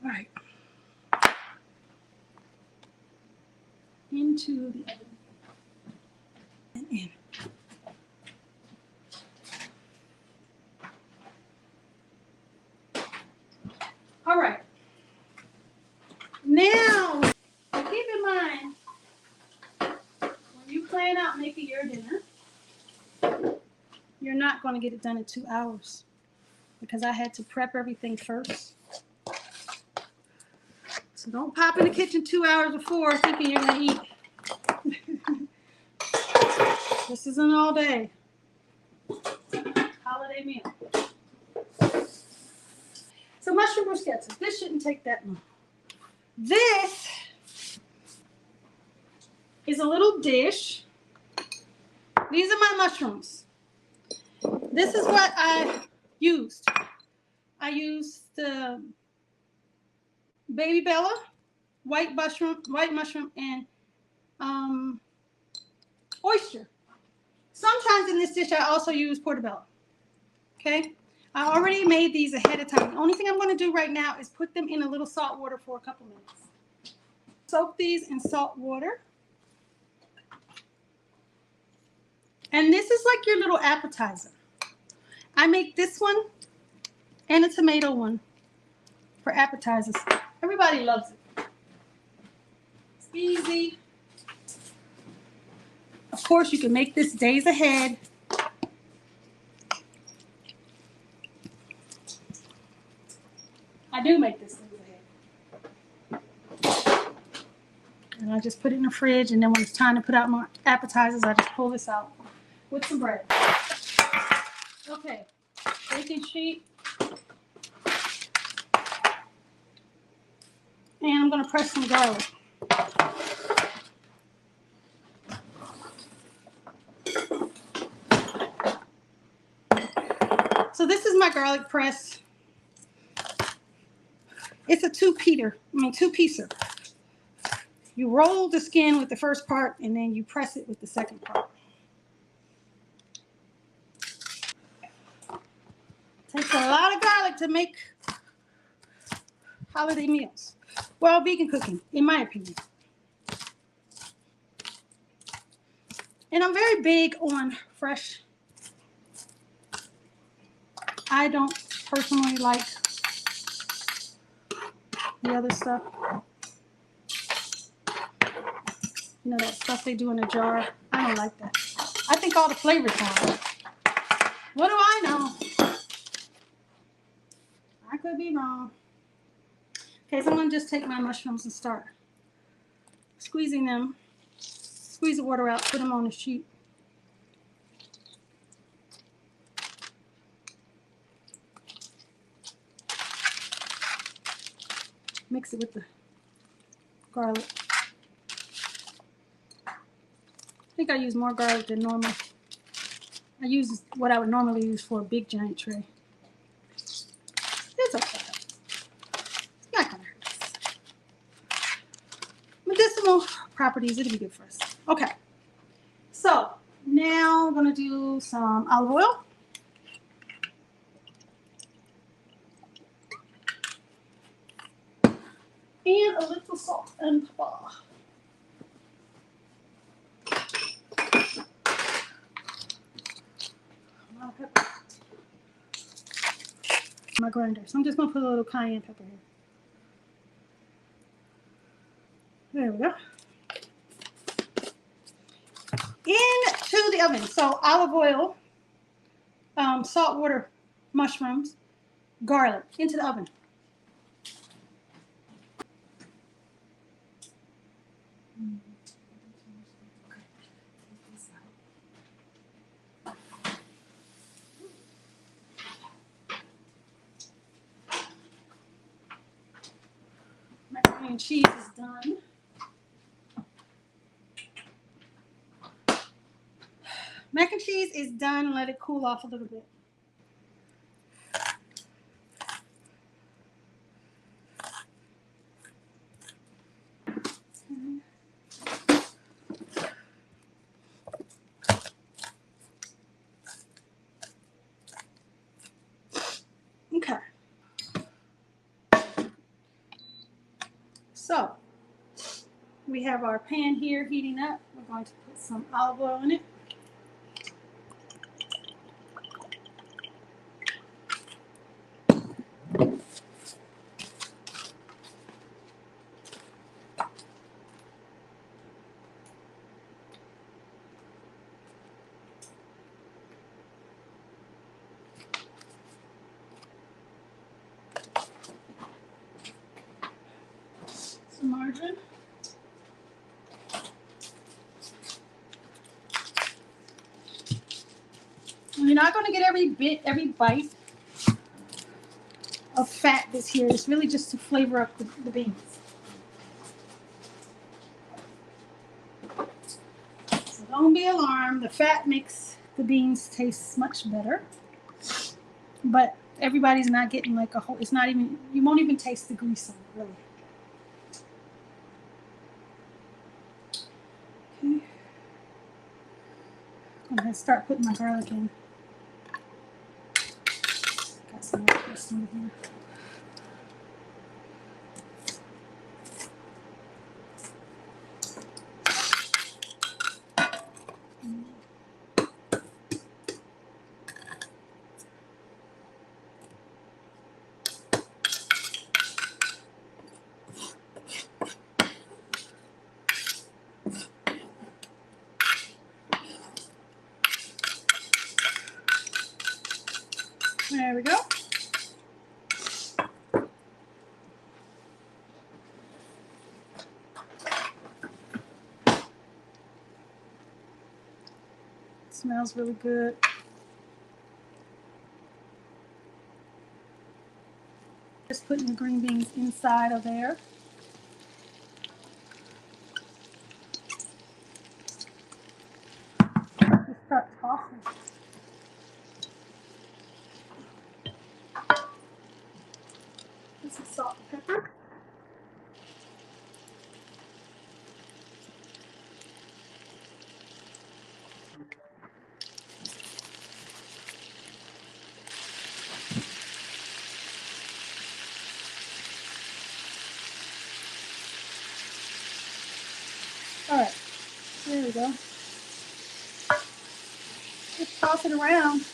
All right. Into the oven. And in. All right. Now, keep in mind, when you plan out making your dinner, you're not going to get it done in 2 hours because I had to prep everything first. So don't pop in the kitchen 2 hours before thinking you're going to eat. This isn't all day. Holiday meal. So mushroom bruschetta. This shouldn't take that long. This is a little dish. These are my mushrooms. This is what I used. I used the baby Bella, white mushroom, and oyster. Sometimes in this dish I also use portobello. Okay, I already made these ahead of time. The only thing I'm going to do right now is put them in a little salt water for a couple minutes. Soak these in salt water. And this is like your little appetizer. I make this one and a tomato one for appetizers. Everybody loves it. It's easy. Of course, you can make this days ahead. I do make this days ahead. And I just put it in the fridge, and then when it's time to put out my appetizers, I just pull this out with some bread. Okay, baking sheet. And I'm going to press some garlic. So this is my garlic press. It's a two-piecer. You roll the skin with the first part, and then you press it with the second part. Takes a lot of garlic to make holiday meals. Well, vegan cooking, in my opinion. And I'm very big on fresh. I don't personally like the other stuff. You know, that stuff they do in a jar. I don't like that. I think all the flavors are. What do I know? I could be wrong. Okay, so I'm going to just take my mushrooms and start squeezing them. Squeeze the water out, put them on the sheet. Mix it with the garlic. I think I use more garlic than normal. I use what I would normally use for a big giant tray. It's okay. Not gonna hurt us. Medicinal properties, it'll be good for us. Okay. So now I'm gonna do some olive oil. And a little salt and pepper. My grinder. So I'm just going to put a little cayenne pepper here. There we go. Into the oven. So olive oil, salt water, mushrooms, garlic. Into the oven. Macaroni and cheese is done. Mac and cheese is done. Let it cool off a little bit. Okay. So we have our pan here heating up. We're going to put some olive oil in it. Some margarine. You're not going to get every bite of fat that's here. It's really just to flavor up the beans. So don't be alarmed. The fat makes the beans taste much better. But everybody's not getting like a whole, it's not even, you won't even taste the grease on it, really. Okay. I'm going to start putting my garlic in. this in here. There we go. Smells really good. Just putting the green beans inside of there. Just start tossing. This is salt and pepper. All right, there we go. Just toss it around.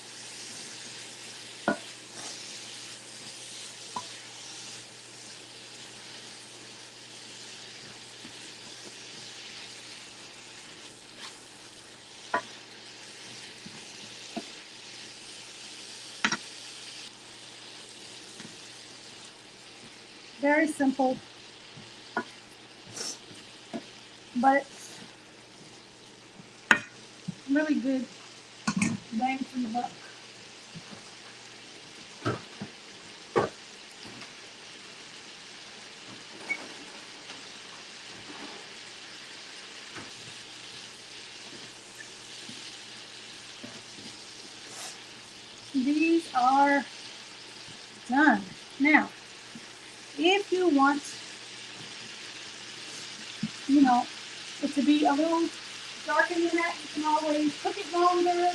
Very simple, but really good bang for your buck. These are done. Now, if you want, you know, it to be a little darker than that, you can always cook it longer.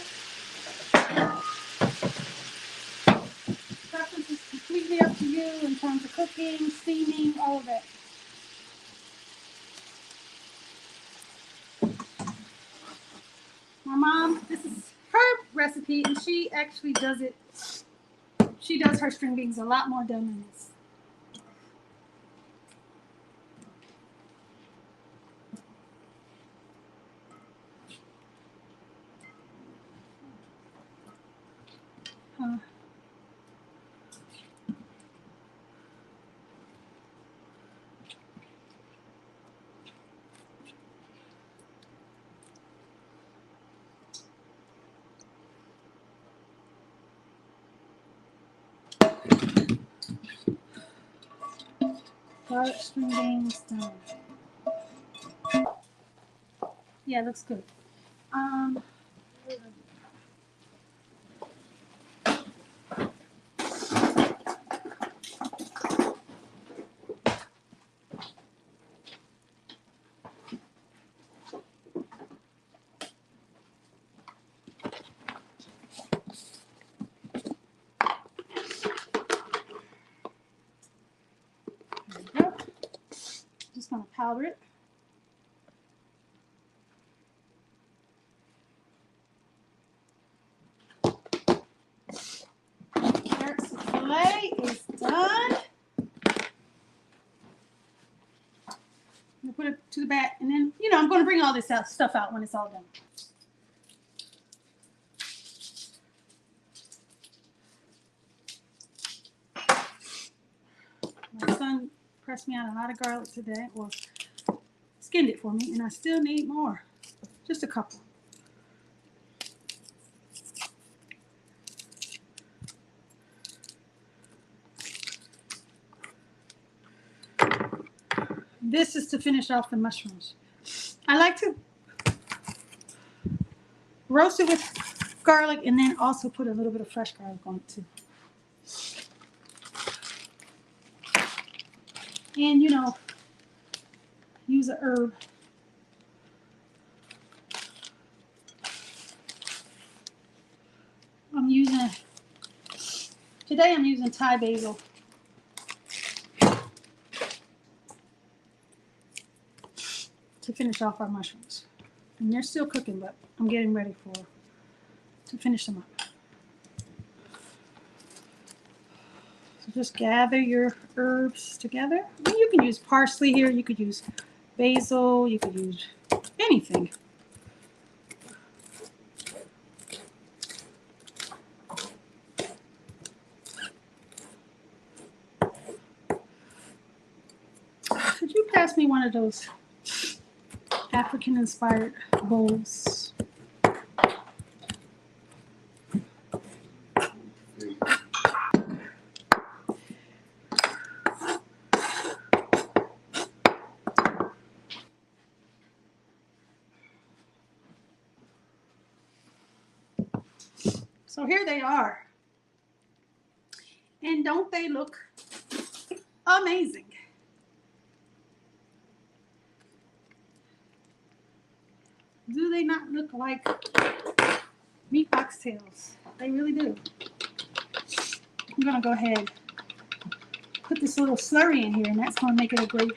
Preference is completely up to you in terms of cooking, steaming, all of that. My mom, this is her recipe, and she actually does it. She does her string beans a lot more done than this. Garlic string beans done. Yeah, looks good. Just gonna powder it. Carrot souffle is done. I'm gonna put it to the back, and then I'm gonna bring all this stuff out when it's all done. My son pressed me out a lot of garlic today, or skinned it for me, and I still need more. Just a couple. This is to finish off the mushrooms. I like to roast it with garlic and then also put a little bit of fresh garlic on it too. And use a herb. I'm using Today I'm using Thai basil. To finish off our mushrooms. And they're still cooking, but I'm getting ready to finish them up. So just gather your herbs together. I mean, you can use parsley here, you could use basil, you could use anything. Could you pass me one of those African-inspired bowls? So here they are. And don't they look amazing? Do they not look like meat oxtails? They really do. I'm going to go ahead and put this little slurry in here, and that's going to make it a gravy.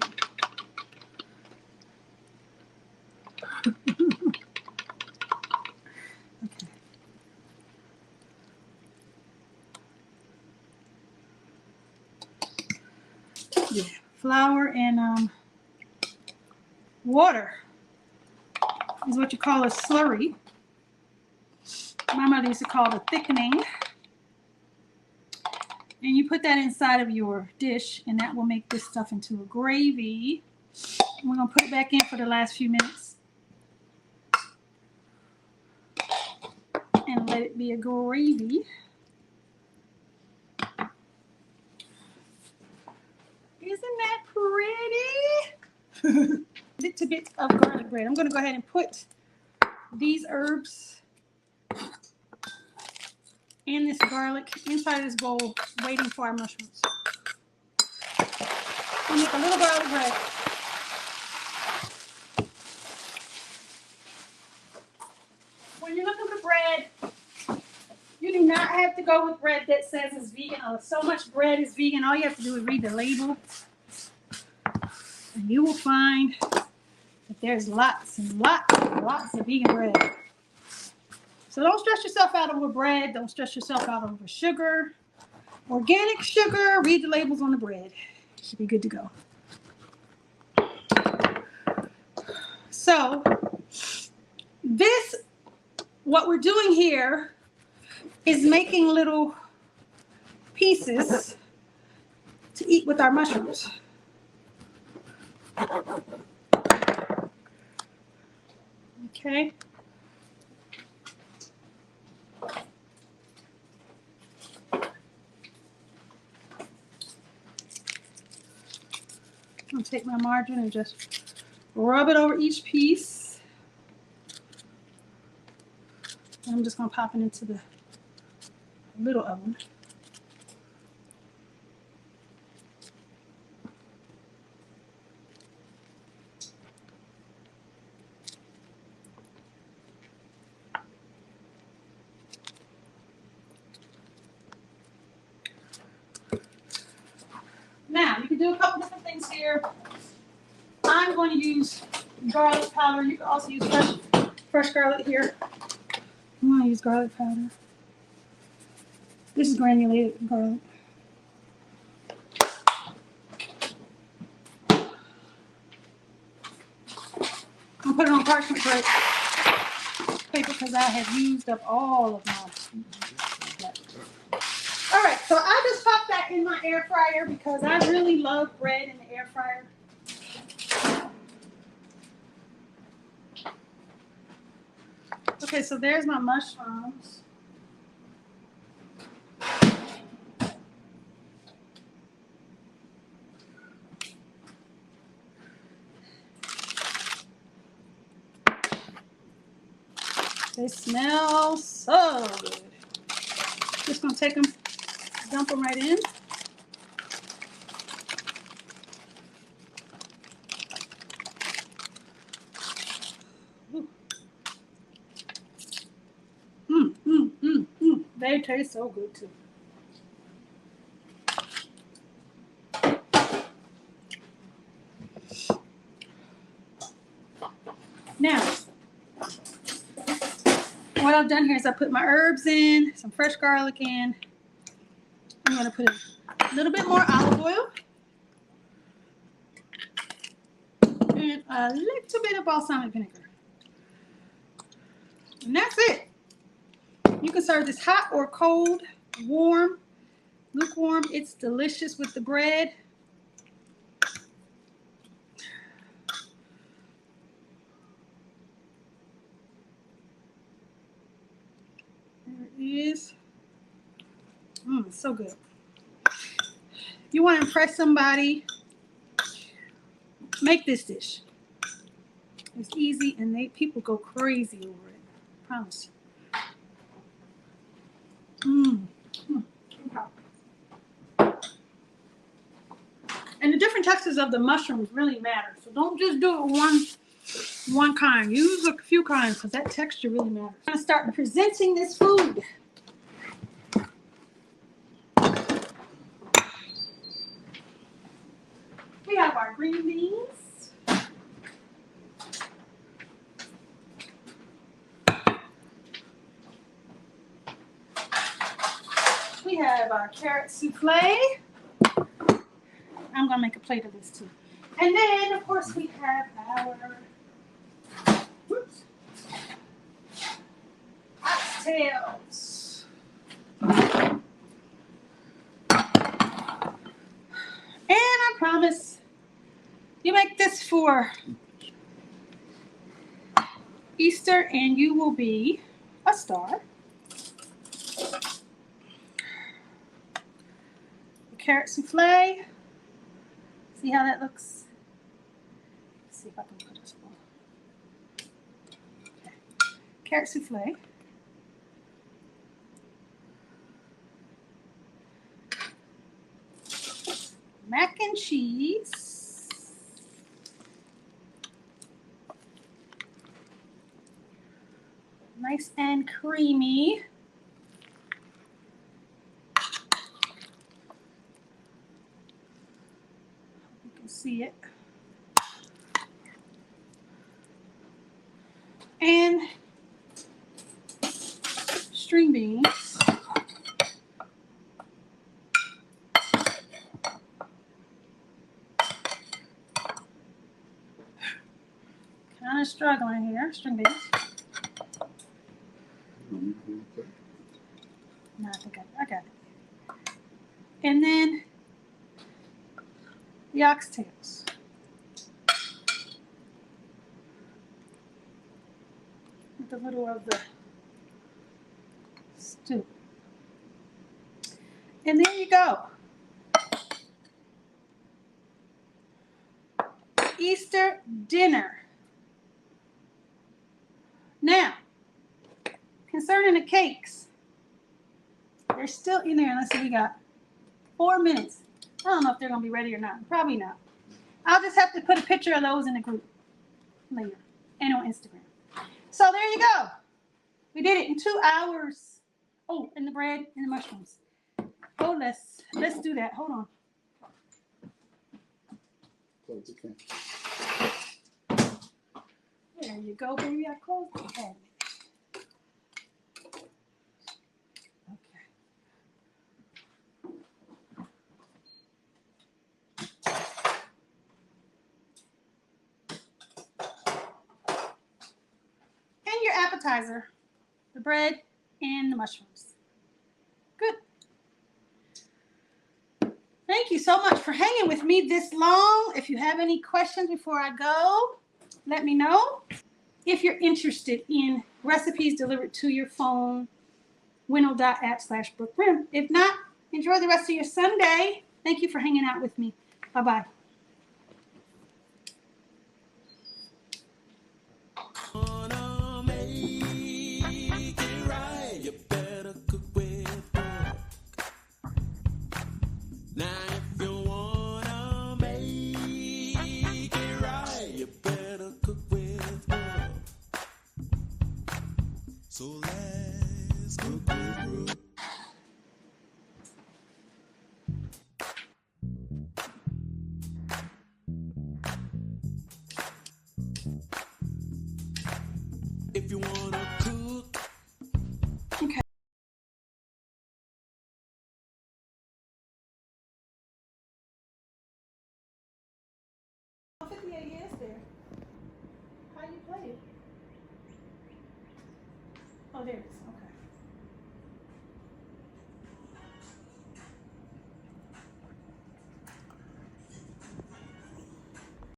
Okay. Yeah, flour and water is what you call a slurry. My mother used to call it a thickening. And you put that inside of your dish, and that will make this stuff into a gravy. And we're going to put it back in for the last few minutes. And let it be a gravy. Isn't that pretty? Little bit of garlic bread. I'm going to go ahead and put these herbs and this garlic inside this bowl, waiting for our mushrooms. We'll make a little garlic bread. When you're looking for bread, you do not have to go with bread that says it's vegan. Oh, so much bread is vegan. All you have to do is read the label. And you will find that there's lots and lots and lots of vegan bread. So don't stress yourself out over bread. Don't stress yourself out over sugar. Organic sugar, read the labels on the bread. Should be good to go. So what we're doing here is making little pieces to eat with our mushrooms. Okay. I'm going to take my margarine and just rub it over each piece. And I'm just going to pop it into the little oven. Now, you can do a couple different things here. I'm going to use garlic powder. You can also use fresh garlic here. I'm going to use garlic powder. This is granulated garlic. I'll put it on parchment paper because I have used up all of my. All right, so I just popped that in my air fryer because I really love bread in the air fryer. Okay, so there's my mushrooms. They smell so good. Just gonna take them, dump them right in. They taste so good too. Now, what I've done here is I put my herbs in, some fresh garlic in. I'm going to put a little bit more olive oil and a little bit of balsamic vinegar. And that's it. You can serve this hot or cold, warm, lukewarm. It's delicious with the bread. There it is. It's so good. If you want to impress somebody, make this dish. It's easy and people go crazy over it. I promise you. And the different textures of the mushrooms really matter. So don't just do it one kind. Use a few kinds because that texture really matters. I'm going to start presenting this food. We have our green beans. We have our carrot soufflé. I'm going to make a plate of this too. And then, of course, we have our oxtails. And I promise you make this for Easter and you will be a star. The carrot soufflé. See how that looks? Let's see if I can put this one. Okay. Carrot soufflé. Mac and cheese. Nice and creamy. You can see it. And string beans. Kind of struggling here. String beans. No, I think I got it. And then the oxtails. With a little of the stew. And there you go. Easter dinner. Now, concerning the cakes, they're still in there. Let's see, we got 4 minutes. I don't know if they're going to be ready or not. Probably not. I'll just have to put a picture of those in the group later and on Instagram. So there you go. We did it in 2 hours. Oh, and the bread and the mushrooms. Oh, let's do that. Hold on. There you go, baby. I closed the cabinet. Okay. And your appetizer, the bread and the mushrooms. Good. Thank you so much for hanging with me this long. If you have any questions before I go, let me know. If you're interested in recipes delivered to your phone, winnow.app/Brooke Brimm. If not, enjoy the rest of your Sunday. Thank you for hanging out with me. Bye-bye.
So let's cook with Brooke. if you wanna cook.
Okay. Oh, 58 years there. How you play it? Oh, there it is. Okay.